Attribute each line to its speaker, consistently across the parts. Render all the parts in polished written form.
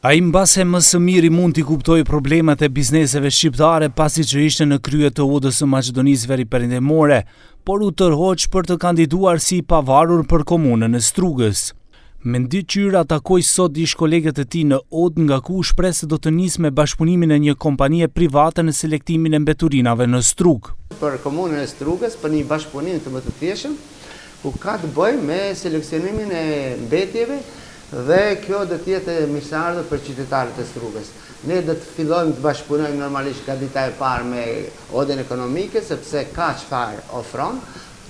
Speaker 1: Ai mbase më së miri mund t'i kuptojë problemet e bizneseve shqiptare pasi që ishte në krye të udhës së Maqedonisë Veriperëndimore, por u tërhoq për të kandiduar si i pavarur për komunën e Strugës. Me ndyqyra takoi sot ish kolegët e tij në Odë, nga ku u shpreh se do të nisë me bashkëpunimin e një kompanie private në selektimin e mbeturinave në Strugë.
Speaker 2: Për komunën e Strugës, për një bashkëpunim të më të thjeshëm, ku ka të bëjë me seleksionimin e mbetjeve, dhe kjo do të jetë mirëseardhje për qytetarët e Strugës. Ne do të fillojmë të bashkëpunojmë normalisht ka dita e parë me Odën ekonomike, sepse ka çfarë ofron.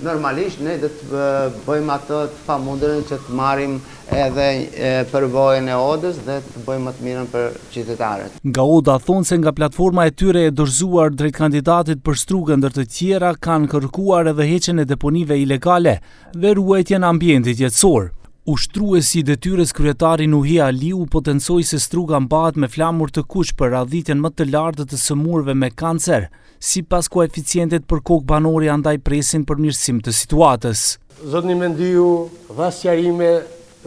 Speaker 2: Normalisht ne do të bëjmë ato të pamundurën që të marrim edhe përvojën e Odës dhe të bëjmë më të mirën për qytetarët.
Speaker 1: Nga Oda thonë se nga platforma e tyre e dorëzuar drejt kandidatit për Strugën, ndër të tjera kanë kërkuar edhe heqjen e deponive ilegale dhe ruajtjen e ambientit jetësor. Ushtruesi i detyrës kryetari Nuhi Aliu potencoi se Struga mbahet me flamur të kuq për radhitjen më të lartë të sëmurëve me kancer, sipas koeficientit për kokë banori, andaj presin përmirësim të situatës.
Speaker 3: Zotni Mendiu dha sqarime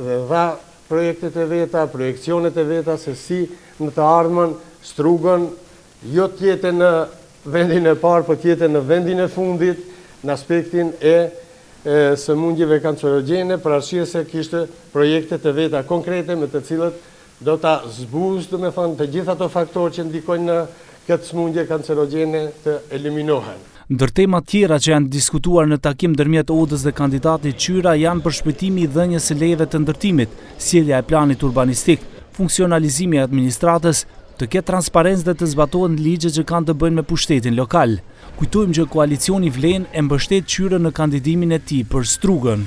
Speaker 3: dhe dha projektet e veta, projekcionet e veta se si në të ardhmen Strugën jo të jetë në vendin e parë, por të jetë në vendin e fundit në aspektin e sëmundjeve kancerogjene, për arsye se kishte projekte të veta konkrete me të cilët do ta zbuzë, të gjitha ato faktorë që ndikojnë në këtë sëmundje kancerogjene të eliminohen.
Speaker 1: Ndër temat tjera që janë diskutuar në takim ndërmjet Odës dhe kandidatit Qyra janë përshpejtimi i dhënies së lejeve të ndërtimit, sjellja e planit urbanistik, funksionalizimi i administratës, të ketë transparencë dhe të zbatohen ligjet që kanë të bëjnë me pushtetin lokal. Kujtojmë që koalicioni Vlen e mbështet Qyrën në kandidimin e tij për Strugën.